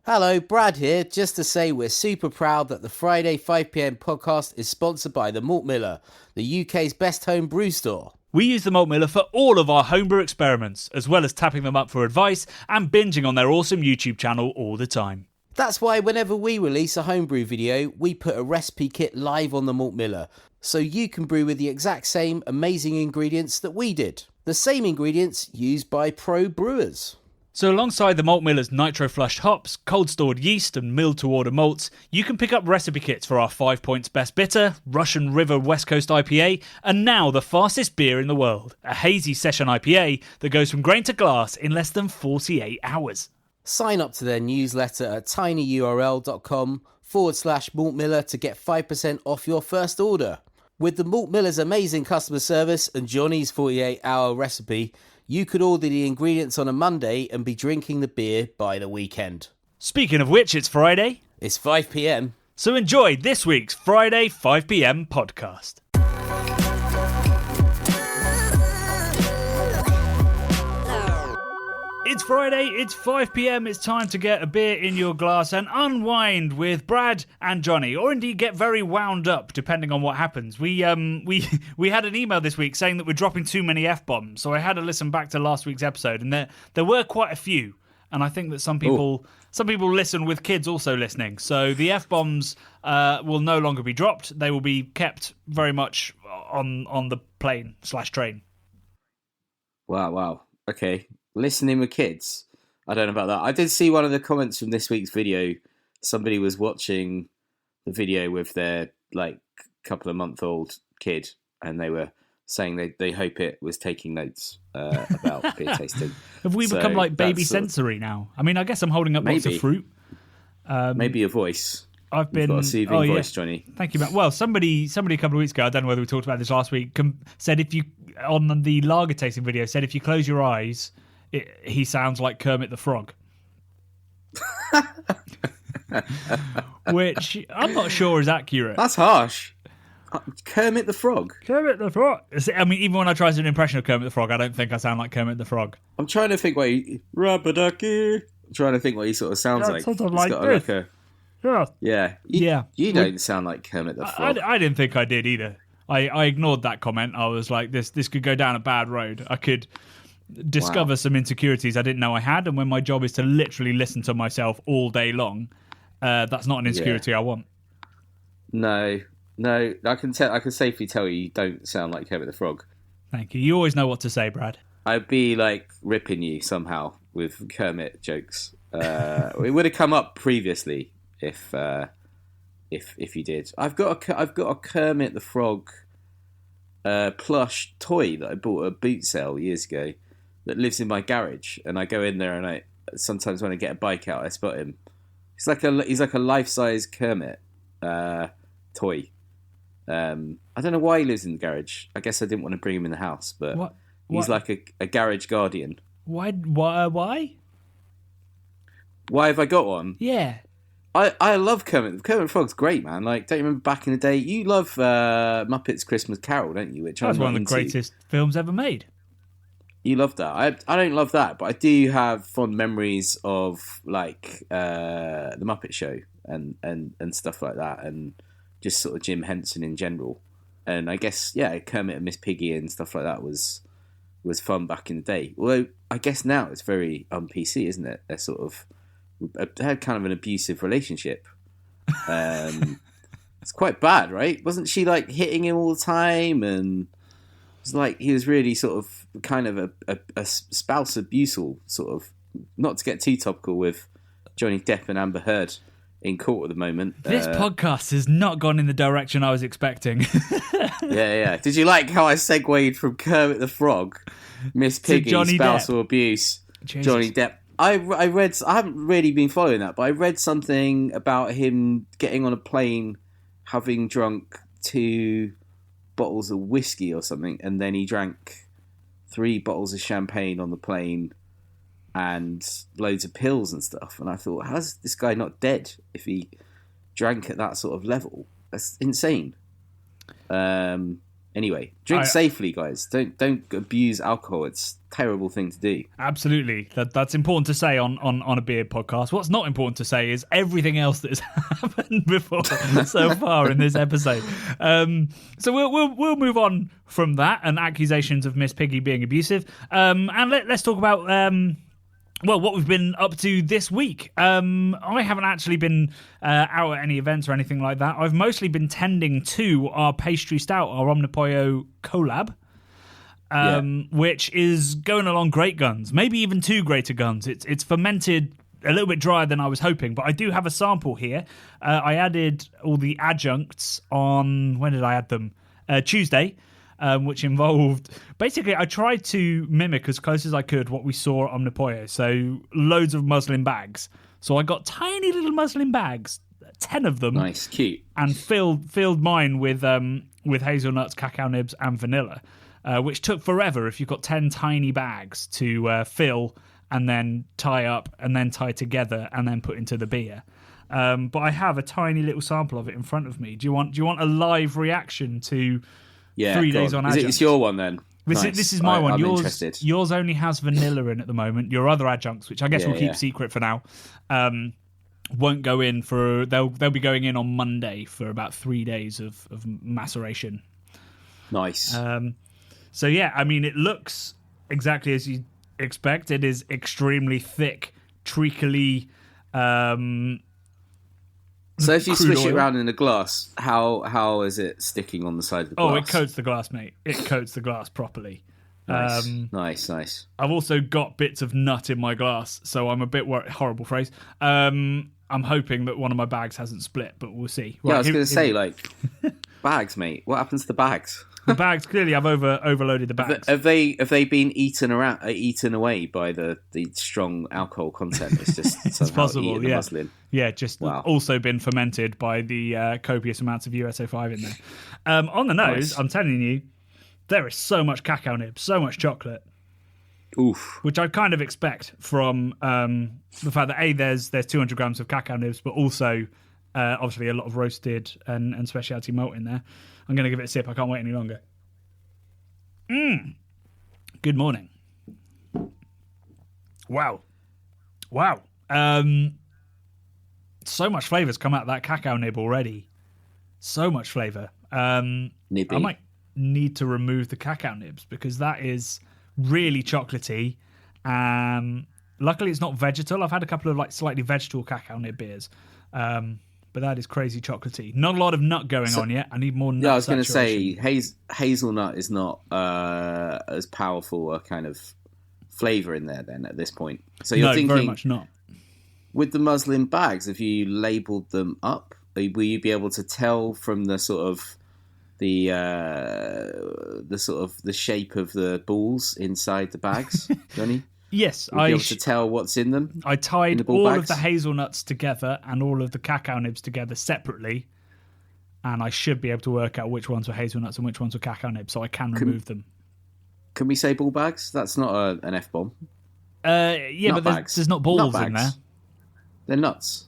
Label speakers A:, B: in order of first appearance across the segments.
A: Hello, Brad here, just to say we're super proud that the Friday 5pm podcast is sponsored by the Malt Miller, the UK's best home brew store.
B: We use the Malt Miller for all of our homebrew experiments, as well as tapping them up for advice and binging on their awesome YouTube channel all the time.
A: That's why whenever we release a homebrew video, we put a recipe kit live on the Malt Miller, so you can brew with the exact same amazing ingredients that we did. The same ingredients used by pro brewers.
B: So alongside the Malt Miller's nitro-flushed hops, cold-stored yeast and milled-to-order malts, you can pick up recipe kits for our 5 Points Best Bitter, Russian River West Coast IPA, and now the fastest beer in the world, a hazy session IPA that goes from grain to glass in less than 48 hours.
A: Sign up to their newsletter at tinyurl.com/Malt Miller to get 5% off your first order. With the Malt Miller's amazing customer service and Jonny's 48-hour recipe, you could order the ingredients on a Monday and be drinking the beer by the weekend.
B: Speaking of which, it's Friday.
A: It's 5pm.
B: So enjoy this week's Friday 5pm podcast. It's Friday, it's 5pm, it's time to get a beer in your glass and unwind with Brad and Jonny, or indeed get very wound up, depending on what happens. We had an email this week saying that we're dropping too many F-bombs, so I had to listen back to last week's episode, and there were quite a few, and I think that some people listen with kids also listening, so the F-bombs will no longer be dropped, they will be kept very much on the plane/train.
A: Wow, okay. Listening with kids. I don't know about that. I did see one of the comments from this week's video. Somebody was watching the video with their couple of month-old kid, and they were saying they hope it was taking notes about beer tasting.
B: Have we become like baby sensory now? I mean, I guess I'm holding up lots of fruit.
A: Maybe your voice.
B: You've
A: got a soothing voice, Jonny.
B: Thank you, Matt. Well, somebody a couple of weeks ago, I don't know whether we talked about this last week, said if you, on the lager tasting video, said if you close your eyes, he sounds like Kermit the Frog. Which I'm not sure is accurate.
A: That's harsh. Kermit the Frog?
B: Kermit the Frog. I mean, even when I try to do an impression of Kermit the Frog, I don't think I sound like Kermit the Frog.
A: I'm trying to think what he... Rubber-ducky. I'm trying to think what he sort of sounds like.
B: Something like this.
A: Yeah. You don't sound like Kermit the Frog.
B: I didn't think I did either. I ignored that comment. I was like, this could go down a bad road. I could discover some insecurities I didn't know I had, and when my job is to literally listen to myself all day long, that's not an insecurity I want.
A: No, I can safely tell you don't sound like Kermit the Frog.
B: Thank you. You always know what to say, Brad.
A: I'd be like ripping you somehow with Kermit jokes. It would have come up previously if you did. I've got a Kermit the Frog plush toy that I bought at a boot sale years ago that lives in my garage, and I go in there, and I sometimes when I get a bike out, I spot him. He's like a life-size Kermit toy. I don't know why he lives in the garage. I guess I didn't want to bring him in the house, but he's like a garage guardian.
B: Why?
A: Why have I got one?
B: Yeah.
A: I love Kermit. Kermit the Frog's great, man. Like, don't you remember back in the day? You love Muppets Christmas Carol, don't you? Which
B: that's one of the greatest films ever made.
A: You love that. I don't love that, but I do have fond memories of like the Muppet Show and stuff like that, and just sort of Jim Henson in general. And I guess Kermit and Miss Piggy and stuff like that was fun back in the day. Although I guess now it's very un-PC, isn't it? They're sort of had kind of an abusive relationship. It's quite bad, right? Wasn't she like hitting him all the time, and it was like he was really sort of kind of a spouse abusal sort of. Not to get too topical with Johnny Depp and Amber Heard in court at the moment.
B: This podcast has not gone in the direction I was expecting.
A: Yeah. Did you like how I segued from Kermit the Frog, Miss Piggy, spousal abuse, Jesus. Johnny Depp? I read. I haven't really been following that, but I read something about him getting on a plane, having drunk 2 bottles of whiskey or something, and then he drank 3 bottles of champagne on the plane and loads of pills and stuff. And I thought, how's this guy not dead if he drank at that sort of level? That's insane. Anyway, drink safely, guys. Don't abuse alcohol. It's a terrible thing to do.
B: Absolutely. That's important to say on a beer podcast. What's not important to say is everything else that has happened before so far in this episode. So we'll move on from that and accusations of Miss Piggy being abusive. And let's talk about what we've been up to this week. I haven't actually been out at any events or anything like that. I've mostly been tending to our Pastry Stout, our Omnipollo collab, which is going along great guns, maybe even too greater guns. It's fermented a little bit drier than I was hoping, but I do have a sample here. I added all the adjuncts on, when did I add them? Tuesday. Which involved, basically, I tried to mimic as close as I could what we saw at Omnipollo. So loads of muslin bags. So I got tiny little muslin bags, 10 of them.
A: Nice, cute.
B: And filled mine with hazelnuts, cacao nibs, and vanilla, which took forever if you've got 10 tiny bags to fill and then tie up and then tie together and then put into the beer. But I have a tiny little sample of it in front of me. Do you want a live reaction to... 3 days on adjunct?
A: It's your one then?
B: This is my one.
A: I'm interested.
B: Yours only has vanilla in at the moment. Your other adjuncts, which I guess we'll keep secret for now, won't go in for... They'll be going in on Monday for about 3 days of maceration.
A: Nice.
B: So yeah, I mean, it looks exactly as you expect. It is extremely thick, treacly...
A: So if you swish it around in a glass, how is it sticking on the side of the glass?
B: Oh, it coats the glass, mate. It coats the glass properly.
A: Nice.
B: I've also got bits of nut in my glass, so I'm a bit worried. Horrible phrase. I'm hoping that one of my bags hasn't split, but we'll see.
A: Yeah, I was going to say, bags, mate. What happens to the bags?
B: The bags, clearly I've overloaded the bags.
A: Have they been eaten away by the strong alcohol content? It's just
B: it's possible,
A: the muslin.
B: Yeah, just also been fermented by the copious amounts of USO5 in there. On the nose, nice. I'm telling you, there is so much cacao nib, so much chocolate.
A: Oof.
B: Which I kind of expect from the fact that there's 200 grams of cacao nibs, but also obviously a lot of roasted and specialty malt in there. I'm going to give it a sip. I can't wait any longer. Good morning. Wow. So much flavour's come out of that cacao nib already. So much flavour.
A: Nibby.
B: I might need to remove the cacao nibs because that is really chocolatey. Luckily, it's not vegetal. I've had a couple of slightly vegetal cacao nib beers. But that is crazy chocolatey. Not a lot of nut going on yet. I need more nut.
A: Yeah, I was going to say hazelnut is not as powerful a kind of flavour in there then at this point. So you're thinking
B: very much not.
A: With the muslin bags, have you labelled them up? Will you be able to tell from the sort of the shape of the balls inside the bags, Jonny?
B: Yes,
A: You'll be able to tell what's in them.
B: I tied all of the hazelnuts together and all of the cacao nibs together separately, and I should be able to work out which ones were hazelnuts and which ones were cacao nibs, so I can remove them.
A: Can we say ball bags? That's not an F-bomb.
B: Yeah,
A: nut
B: but there's not balls in there.
A: They're nuts.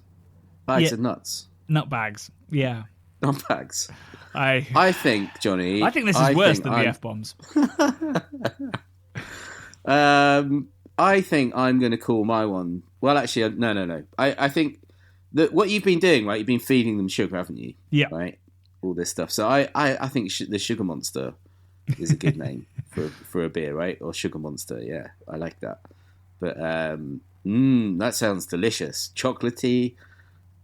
A: Bags of nuts.
B: Nut bags, yeah.
A: Nut bags.
B: I
A: think, Jonny...
B: I think this is worse than the F-bombs.
A: I think I'm going to call my one... Well, actually, no. I think that what you've been doing, right, you've been feeding them sugar, haven't you?
B: Yeah.
A: Right? All this stuff. So I think the Sugar Monster is a good name for a beer, right? Or Sugar Monster, yeah. I like that. But that sounds delicious. Chocolatey,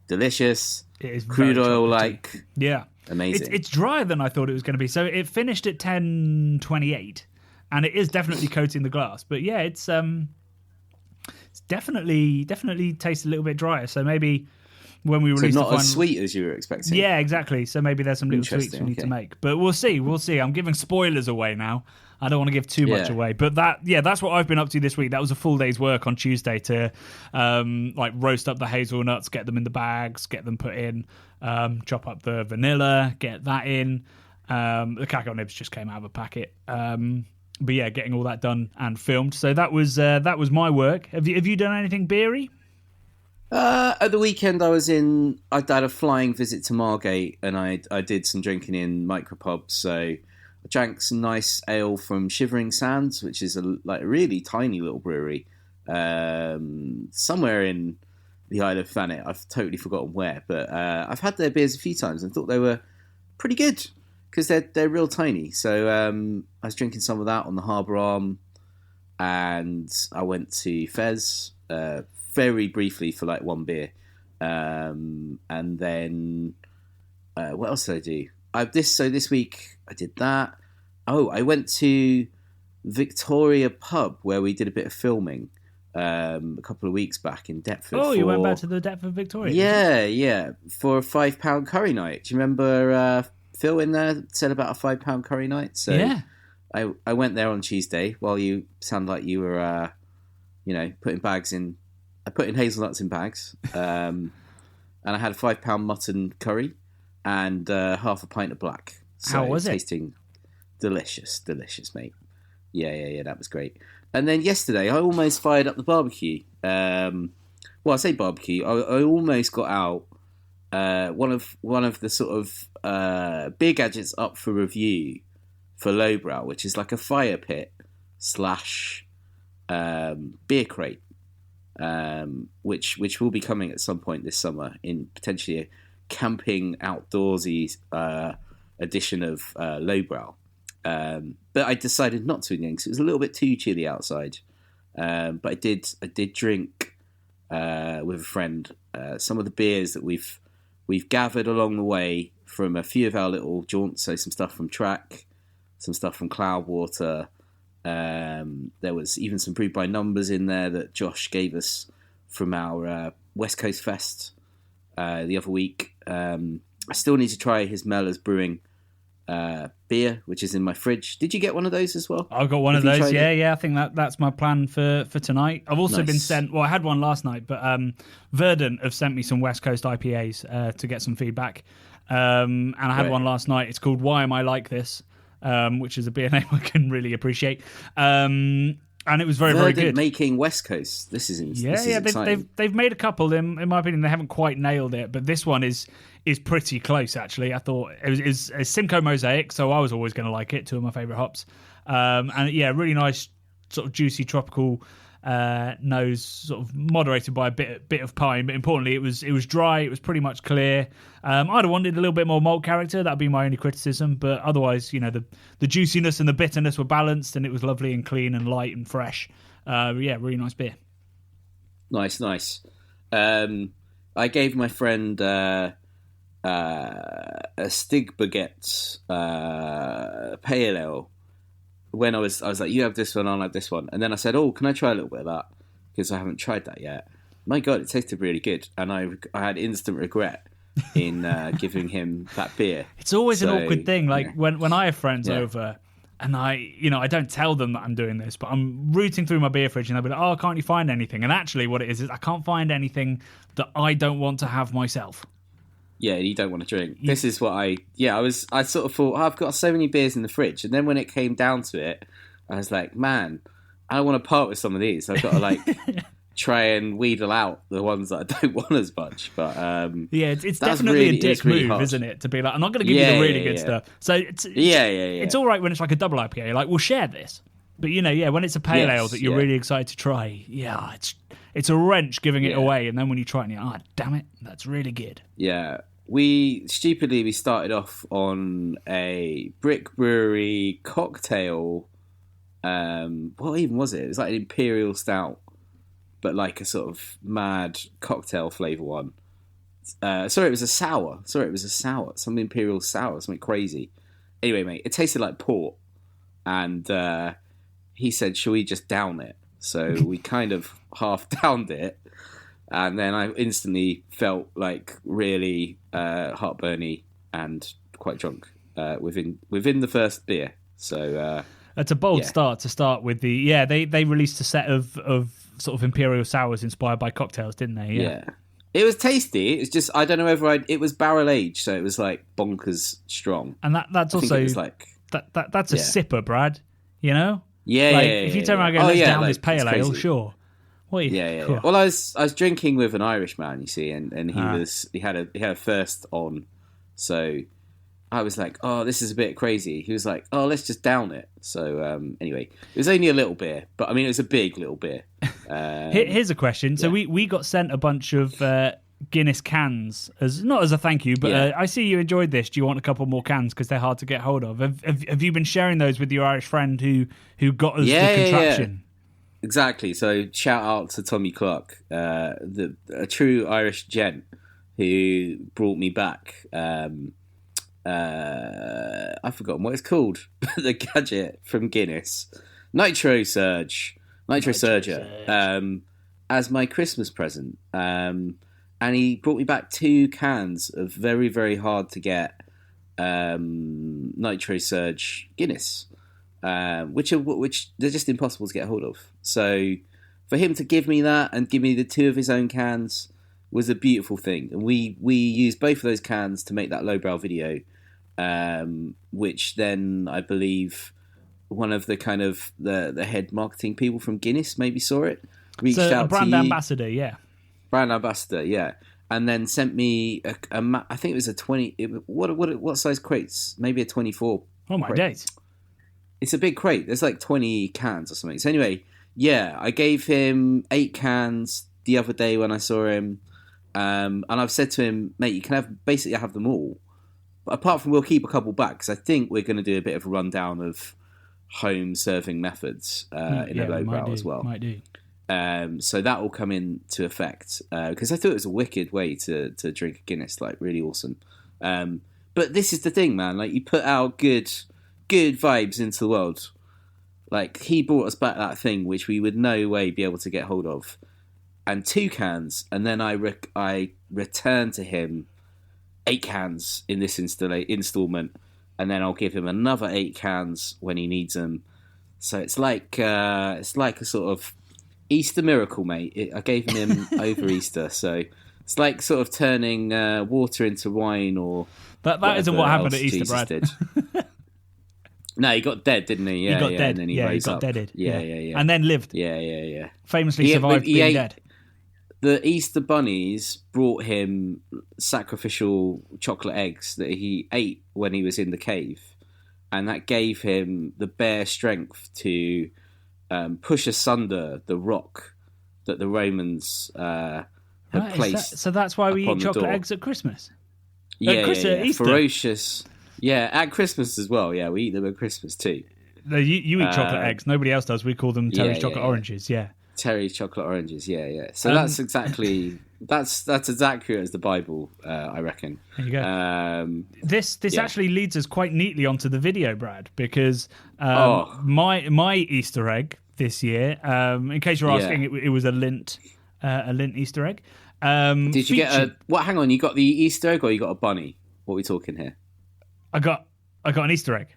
A: delicious.
B: It is
A: crude oil-like.
B: Yeah.
A: Amazing.
B: It's drier than I thought it was going to be. So it finished at 10:28. And it is definitely coating the glass, but yeah, it's definitely tastes a little bit drier. So maybe when we release,
A: not as sweet as you were expecting.
B: Yeah, exactly. So maybe there's some little tweaks we need to make, but we'll see. I'm giving spoilers away now. I don't want to give too much away, but that's what I've been up to this week. That was a full day's work on Tuesday to roast up the hazelnuts, get them in the bags, get them put in, chop up the vanilla, get that in. The cacao nibs just came out of a packet. But yeah, getting all that done and filmed. So that was my work. Have you done anything beery?
A: At the weekend, I had a flying visit to Margate, and I did some drinking in micropubs. So I drank some nice ale from Shivering Sands, which is a really tiny little brewery somewhere in the Isle of Thanet. I've totally forgotten where, but I've had their beers a few times and thought they were pretty good because they're real tiny. So I was drinking some of that on the Harbour Arm, and I went to Fez very briefly for like one beer, and then what else did I do? This week I did that. Oh, I went to Victoria Pub where we did a bit of filming a couple of weeks back in Deptford.
B: Oh, you went back to the Deptford Victoria?
A: Yeah, for a £5 curry night. Do you remember Phil in there said about a £5 curry night? So
B: yeah.
A: I went there on Tuesday while you sound like you were, putting bags in. I put in hazelnuts in bags, and I had a £5 mutton curry and half a pint of black. So
B: how was it?
A: Tasting delicious, mate. Yeah, that was great. And then yesterday, I almost fired up the barbecue. Well, I say barbecue. I almost got out one of the sort of beer gadgets up for review for Lowbrow, which is like a fire pit / beer crate, which will be coming at some point this summer in potentially a camping outdoorsy edition of Lowbrow. But I decided not to in the end because it was a little bit too chilly outside. But I did drink with a friend some of the beers that we've gathered along the way from a few of our little jaunts. So some stuff from Track, some stuff from Cloudwater. There was even some Brewed by Numbers in there that Josh gave us from our West Coast Fest the other week. I still need to try his Mellors Brewing beer, which is in my fridge. Did you get one of those as well?
B: I've got one of those. Yeah. I think that's my plan for tonight. I've also been sent. Well, I had one last night, but Verdant have sent me some West Coast IPAs to get some feedback. And I had one last night. It's called Why Am I Like This, which is a beer name I can really appreciate. And it was very, very good.
A: Making West Coast. This is exciting.
B: They've made a couple. In my opinion, they haven't quite nailed it, but this one is pretty close. Actually, I thought it was a Simcoe Mosaic, so I was always going to like it. Two of my favourite hops, and yeah, really nice, sort of juicy tropical nose, sort of moderated by a bit of pine. But importantly, it was dry. It was pretty much clear. I'd have wanted a little bit more malt character. That'd be my only criticism. But otherwise, the juiciness and the bitterness were balanced, and it was lovely and clean and light and fresh. Yeah, really nice beer.
A: Nice. I gave my friend a Stig Baguette pale ale. When I was like, you have this one, I'll have this one. And then I said, oh, can I try a little bit of that? Because I haven't tried that yet. My God, it tasted really good. And I had instant regret in giving him that beer.
B: It's always an awkward thing. Like when I have friends over and I don't tell them that I'm doing this, but I'm rooting through my beer fridge and they'll be like, oh, can't you find anything? And actually what it is I can't find anything that I don't want to have myself.
A: Yeah, you don't want to drink. This is what I sort of thought, I've got so many beers in the fridge. And then when it came down to it, I was like, man, I want to part with some of these. I've got to try and wheedle out the ones that I don't want as much. But
B: it's definitely a dick move, hard. Isn't it? To be like, I'm not going to give you the really good stuff. So it's all right when it's like a double IPA. Like, we'll share this. But when it's a pale ale that you're really excited to try, it's a wrench giving it away. And then when you try it, you're like, damn it, that's really good.
A: Yeah. We started off on a Brick Brewery cocktail. What even was it? It was like an Imperial Stout, but like a sort of mad cocktail flavour one. Sorry, it was a sour. Some Imperial sour, something crazy. Anyway, mate, it tasted like port. And he said, shall we just down it? So we kind of half downed it. And then I instantly felt like really heartburny and quite drunk within the first beer. So
B: that's a bold start to start with. They released a set of sort of Imperial sours inspired by cocktails, didn't they?
A: Yeah. It was tasty. It's just I don't know whether it was barrel aged, so it was like bonkers strong.
B: And that's also like that's a sipper, Brad.
A: Yeah.
B: If you turn around and go, let's down this pale ale, sure.
A: Yeah. Well, I was drinking with an Irish man, you see, and he had a first on, so I was like, oh, this is a bit crazy. He was like, oh, let's just down it. So anyway, it was only a little beer, but I mean, it was a big little beer.
B: Here's a question. So we got sent a bunch of Guinness cans, not as a thank you, but I see you enjoyed this. Do you want a couple more cans because they're hard to get hold of? Have you been sharing those with your Irish friend who got us the contraption?
A: Exactly. So shout out to Tommy Clark, a true Irish gent who brought me back. I've forgotten what it's called. The gadget from Guinness, Nitro Surger, as my Christmas present. And he brought me back 2 cans of very, very hard to get Nitro Surge Guinness, which they're just impossible to get hold of. So for him to give me that and give me the 2 of his own cans was a beautiful thing. And we used both of those cans to make that lowbrow video, which then I believe one of the kind of the head marketing people from Guinness maybe saw it, reached out
B: a brand
A: to you.
B: ambassador, yeah.
A: Brand ambassador, yeah. And then sent me I think it was a 20. What size crates? Maybe a 24.
B: Oh my
A: crate.
B: days!
A: It's a big crate. There's like 20 cans or something. So anyway, yeah, I gave him 8 cans the other day when I saw him, and I've said to him, mate, you can have them all. But apart from, we'll keep a couple back because I think we're going to do a bit of a rundown of home serving methods in a lowbrow as well.
B: Might do.
A: So that will come into effect because I thought it was a wicked way to drink a Guinness, like really awesome. But this is the thing, man. Like, you put out good vibes into the world. Like, he brought us back that thing which we would no way be able to get hold of, and 2 cans, and then I returned to him 8 cans in this installment, and then I'll give him another 8 cans when he needs them. So it's like a sort of Easter miracle, mate. I gave him over Easter, so it's like sort of turning water into wine, or
B: that isn't what happened at Easter,
A: Jesus
B: Brad.
A: did. No, he got dead, didn't he? Yeah,
B: he got dead.
A: And then he
B: got deaded.
A: Yeah.
B: And then lived.
A: Yeah.
B: Famously survived being dead.
A: The Easter bunnies brought him sacrificial chocolate eggs that he ate when he was in the cave, and that gave him the bare strength to push asunder the rock that the Romans had placed.
B: So that's why we eat chocolate
A: door.
B: Eggs at Christmas.
A: Yeah.
B: Easter.
A: Ferocious. Yeah, at Christmas as well. Yeah, we eat them at Christmas too.
B: No, you eat chocolate eggs. Nobody else does. We call them Terry's chocolate oranges. Yeah.
A: Terry's chocolate oranges. Yeah. So that's exactly that's as accurate as the Bible, I reckon.
B: There you go. This actually leads us quite neatly onto the video, Brad, because my Easter egg this year, in case you're asking, it was a Lindt Easter egg.
A: Did you get hang on, you got the Easter egg or you got a bunny? What are we talking here?
B: I got an Easter egg.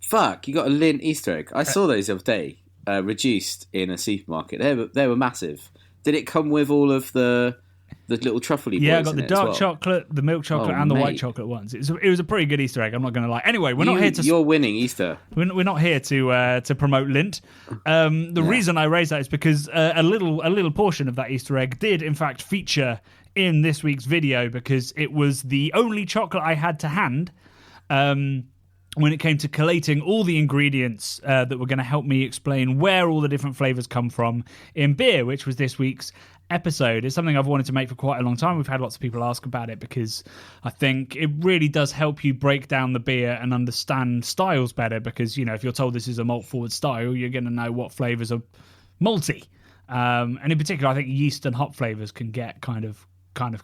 A: Fuck, you got a Lindt Easter egg. I saw those the other day, reduced in a supermarket. They were massive. Did it come with all of the little truffly boys?
B: Yeah, I got the dark chocolate, the milk chocolate, and the white chocolate ones. It was a pretty good Easter egg. I'm not going to lie. Anyway, we're not here to.
A: You're winning Easter.
B: We're not here to promote Lindt. The reason I raised that is because a little portion of that Easter egg did in fact feature in this week's video, because it was the only chocolate I had to hand when it came to collating all the ingredients that were going to help me explain where all the different flavours come from in beer, which was this week's episode. It's something I've wanted to make for quite a long time. We've had lots of people ask about it because I think it really does help you break down the beer and understand styles better, because, you know, if you're told this is a malt forward style, you're going to know what flavours are malty. And in particular, I think yeast and hop flavours can get kind of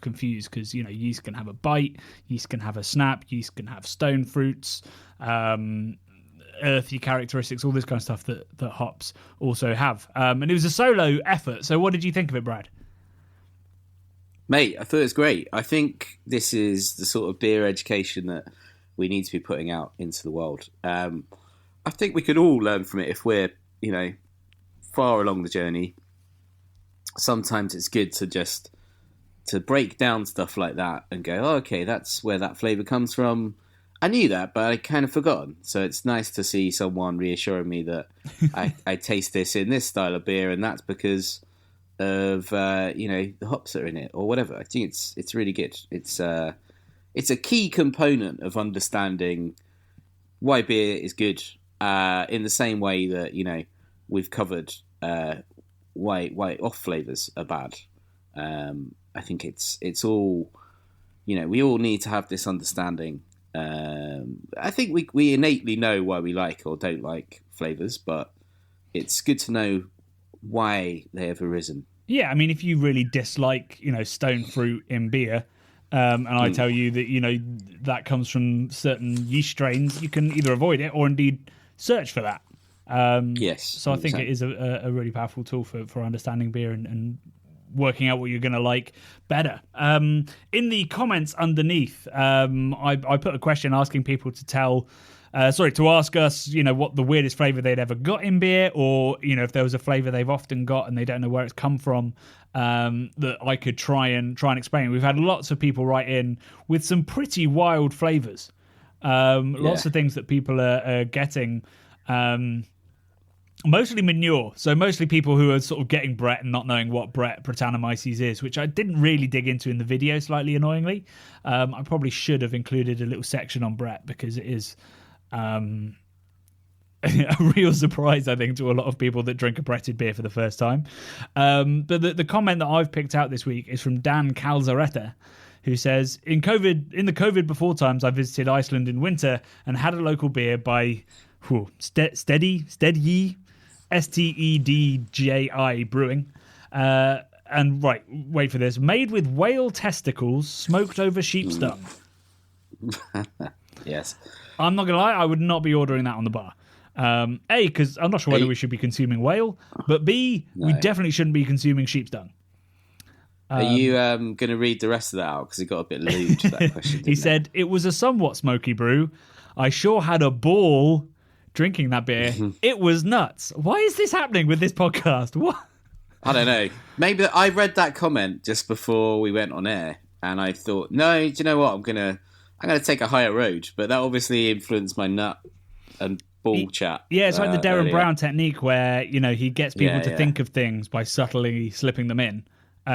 B: confused, because, you know, yeast can have a bite, yeast can have a snap, yeast can have stone fruits, earthy characteristics, all this kind of stuff that hops also have. And it was a solo effort. So what did you think of it, Brad?
A: Mate, I thought it was great. I think this is the sort of beer education that we need to be putting out into the world. I think we could all learn from it if we're, you know, far along the journey. Sometimes it's good to break down stuff like that and go, oh, okay, that's where that flavour comes from. I knew that, but I kind of forgotten. So it's nice to see someone reassuring me that I taste this in this style of beer, and that's because of the hops that are in it or whatever. I think it's really good. It's it's a key component of understanding why beer is good. In the same way that we've covered why off flavors are bad. I think it's all we all need to have this understanding. I think we innately know why we like or don't like flavors, but it's good to know why they have arisen.
B: Yeah, I mean, if you really dislike, stone fruit in beer, and I tell you that, that comes from certain yeast strains, you can either avoid it or indeed search for that.
A: Yes.
B: So I think it is a really powerful tool for understanding beer and working out what you're going to like better. In the comments underneath, I put a question asking people to ask us, what the weirdest flavour they'd ever got in beer, or, if there was a flavour they've often got and they don't know where it's come from, that I could try and explain. We've had lots of people write in with some pretty wild flavours. Lots of things that people are getting. Mostly manure, so mostly people who are sort of getting Brett and not knowing what Brett Brettanomyces is, which I didn't really dig into in the video, slightly annoyingly. I probably should have included a little section on Brett because it is a real surprise, I think, to a lot of people that drink a Bretted beer for the first time. But the comment that I've picked out this week is from Dan Calzaretta, who says, in the COVID before times, I visited Iceland in winter and had a local beer by Steady Stedji Brewing. And wait for this. Made with whale testicles smoked over sheep's dung.
A: Yes.
B: I'm not going to lie, I would not be ordering that on the bar. A, because I'm not sure whether we should be consuming whale, but B, we definitely shouldn't be consuming sheep's dung.
A: Are you going to read the rest of that out? Because it got a bit lewd, that question.
B: He said, it was a somewhat smoky brew. I sure had a ball drinking that beer. It was nuts. Why is this happening with this podcast? What?
A: I don't know. Maybe I read that comment just before we went on air, and I thought, no, do you know what? I'm gonna take a higher road. But that obviously influenced my nut and ball chat.
B: Yeah, it's like the Darren Brown technique where he gets people to think of things by subtly slipping them in.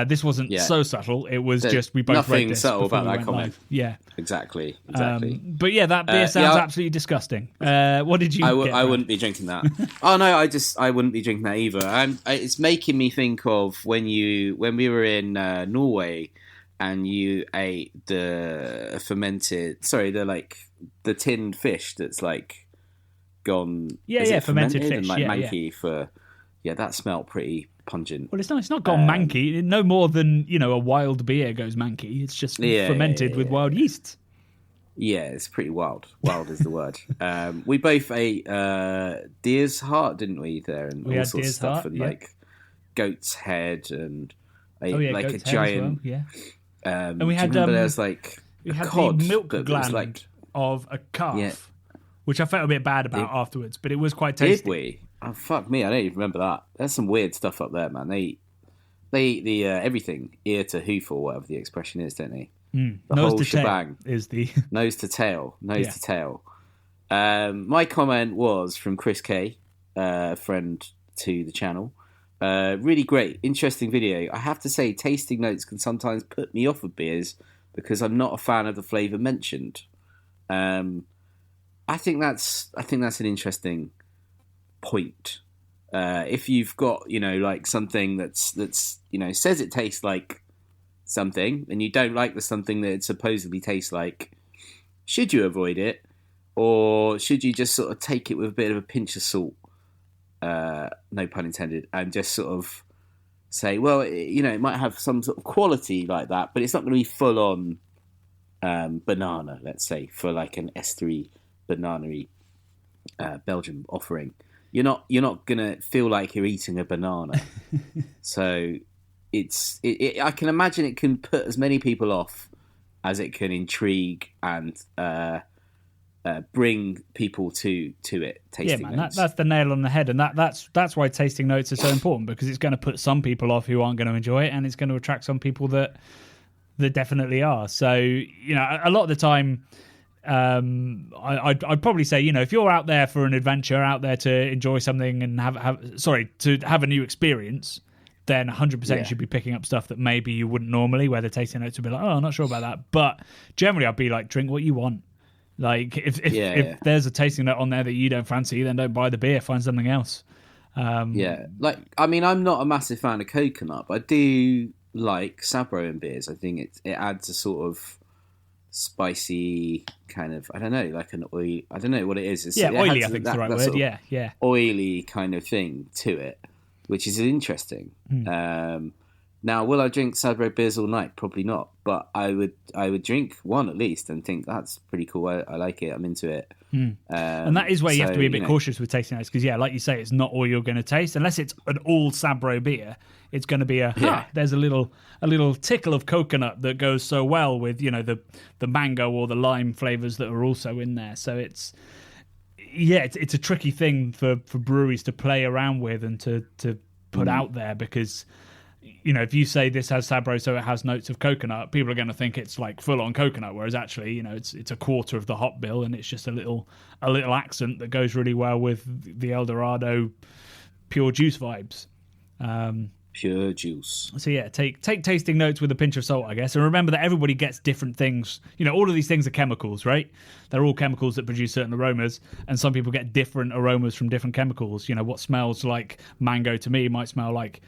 B: This wasn't so subtle. It was just we both read this
A: subtle about that comment.
B: Live. Yeah,
A: exactly.
B: But yeah, that beer sounds absolutely disgorting. What did you?
A: I wouldn't be drinking that. Oh no, I wouldn't be drinking that either. It's making me think of when we were in Norway and you ate the tinned fish that's gone.
B: Yeah, fermented fish,
A: and manky for. Yeah, that smelled pretty pungent.
B: Well, it's not gone manky. No more than a wild beer goes manky. It's just fermented with wild yeast.
A: Yeah, it's pretty wild. Wild is the word. We both ate deer's heart, didn't we? There and all sorts of stuff, and goat's head and a giant.
B: Well, yeah. And we had
A: there was a cod,
B: the milk gland of a calf, which I felt a bit bad about afterwards, but it was quite tasty.
A: Did we? Oh, fuck me, I don't even remember that. There's some weird stuff up there, man. They eat the everything, ear to hoof or whatever the expression is, don't they? The
B: nose
A: whole
B: to
A: shebang.
B: Tail is the...
A: Nose to tail. To tail. My comment was from Chris K, friend to the channel. Really great, interesting video. I have to say, tasting notes can sometimes put me off of beers because I'm not a fan of the flavour mentioned. I think that's an interesting point. If you've got something that's says it tastes like something and you don't like the something that it supposedly tastes like, should you avoid it or should you just sort of take it with a bit of a pinch of salt, no pun intended, and just sort of say, well, it might have some sort of quality like that, but it's not going to be full on banana, let's say, for an estery banana-y Belgian offering. You're not gonna feel like you're eating a banana. So I can imagine it can put as many people off as it can intrigue and bring people to it. Tasting notes.
B: That's the nail on the head, and that's why tasting notes are so important, because it's going to put some people off who aren't going to enjoy it, and it's going to attract some people that definitely are. So a lot of the time. I'd probably say, if you're out there for an adventure, out there to enjoy something and have a new experience, then 100% you should be picking up stuff that maybe you wouldn't normally, where the tasting notes would be like, oh, I'm not sure about that. But generally, I'd be like, drink what you want. Like, if there's a tasting note on there that you don't fancy, then don't buy the beer, find something else.
A: Like, I mean, I'm not a massive fan of coconut, but I do like Sabro in beers. I think it adds a sort of spicy kind of, I don't know, like an oil, I don't know what it is.
B: Oily, I think is the right word. Yeah.
A: Oily kind of thing to it, which is interesting. Now, will I drink Sabro beers all night? Probably not, but I would drink one at least and think that's pretty cool. I like it. I'm into it.
B: And that is where you have to be a bit cautious with tasting notes, because like you say, it's not all you're going to taste unless it's an all Sabro beer. It's going to be there's a little tickle of coconut that goes so well with the mango or the lime flavors that are also in there. So it's a tricky thing for breweries to play around with and to put out there, because if you say this has Sabro, so it has notes of coconut, people are going to think it's like full on coconut, whereas actually, it's a quarter of the hop bill, and it's just a little accent that goes really well with the El Dorado pure juice vibes.
A: Pure juice.
B: So take tasting notes with a pinch of salt, I guess, and remember that everybody gets different things. All of these things are chemicals, right? They're all chemicals that produce certain aromas, and some people get different aromas from different chemicals. What smells like mango to me might smell like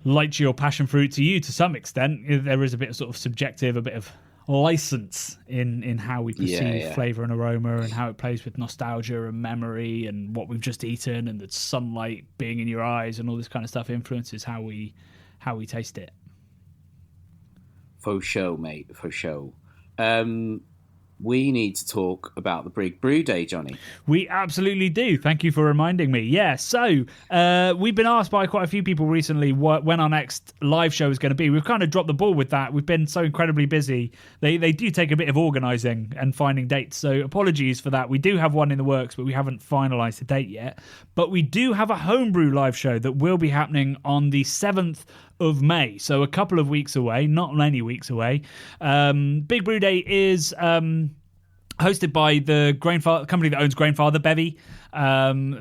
B: lychee or passion fruit to you to some extent. There is a bit of sort of subjective, a bit of license in how we perceive flavour and aroma, and how it plays with nostalgia and memory and what we've just eaten, and the sunlight being in your eyes and all this kind of stuff influences how we taste it.
A: For sure, mate. For sure. We need to talk about the Big Brew Day, Jonny.
B: We absolutely do. Thank you for reminding me. Yeah, so we've been asked by quite a few people recently when our next live show is going to be. We've kind of dropped the ball with that. We've been so incredibly busy. They do take a bit of organising and finding dates, so apologies for that. We do have one in the works, but we haven't finalised the date yet. But we do have a homebrew live show that will be happening on the 7th of May, so a couple of weeks away, not many weeks away. Big Brew Day is hosted by the company that owns Grainfather, Bevy.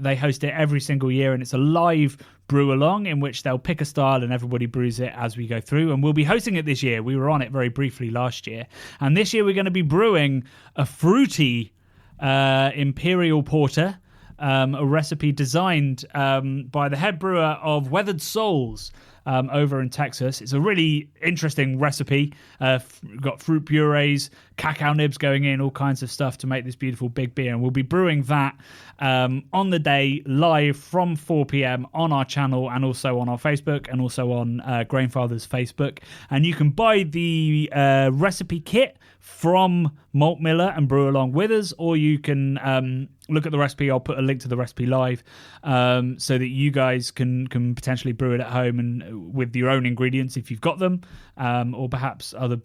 B: They host it every single year, and it's a live brew along in which they'll pick a style and everybody brews it as we go through. And we'll be hosting it this year. We were on it very briefly last year, and this year we're going to be brewing a fruity imperial porter. A recipe designed by the head brewer of Weathered Souls over in Texas. It's a really interesting recipe. Got fruit purees, cacao nibs going in, all kinds of stuff to make this beautiful big beer. And we'll be brewing that on the day live from 4 p.m. on our channel, and also on our Facebook, and also on Grainfather's Facebook. And you can buy the recipe kit from Malt Miller and brew along with us, or you can look at the recipe. I'll put a link to the recipe live so that you guys can potentially brew it at home and with your own ingredients if you've got them, or perhaps other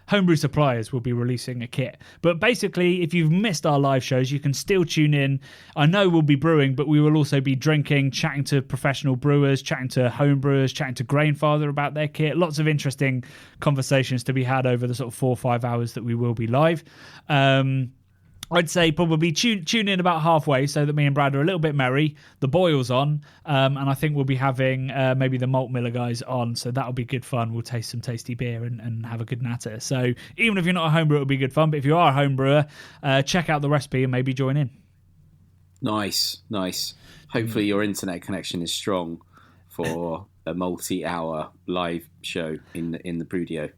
B: homebrew suppliers will be releasing a kit. But basically, if you've missed our live shows, you can still tune in. I know we'll be brewing, but we will also be drinking, chatting to professional brewers, chatting to home brewers, chatting to Grainfather about their kit. Lots of interesting conversations to be had over the sort of 4 or 5 hours that we will be live. I'd say probably tune in about halfway so that me and Brad are a little bit merry. The boil's on, and I think we'll be having maybe the Malt Miller guys on, so that'll be good fun. We'll taste some tasty beer and have a good natter. So even if you're not a home brewer, it'll be good fun. But if you are a home brewer, check out the recipe and maybe join in. Nice.
A: Hopefully your internet connection is strong for a multi-hour live show in the Brewdio.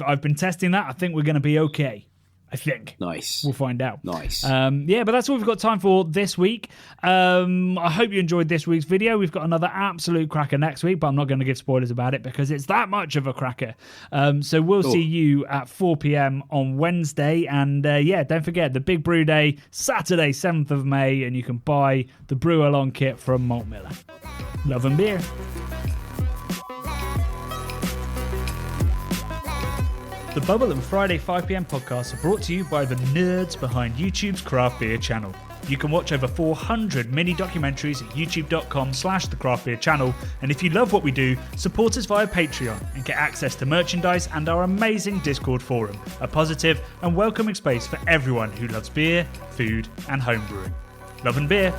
B: I've been testing that. I think we're going to be okay. I think.
A: Nice.
B: We'll find out.
A: Nice.
B: But that's all we've got time for this week. I hope you enjoyed this week's video. We've got another absolute cracker next week, but I'm not going to give spoilers about it because it's that much of a cracker. So we'll see you at 4 p.m. on Wednesday. And don't forget, the Big Brew Day, Saturday, 7th of May, and you can buy the Brew Along kit from Malt Miller. Love and beer. The Bubble and Friday 5pm podcasts are brought to you by the nerds behind YouTube's craft beer channel. You can watch over 400 mini documentaries at youtube.com/the craft beer channel. And if you love what we do, support us via Patreon and get access to merchandise and our amazing Discord forum, a positive and welcoming space for everyone who loves beer, food and homebrewing. Love and beer.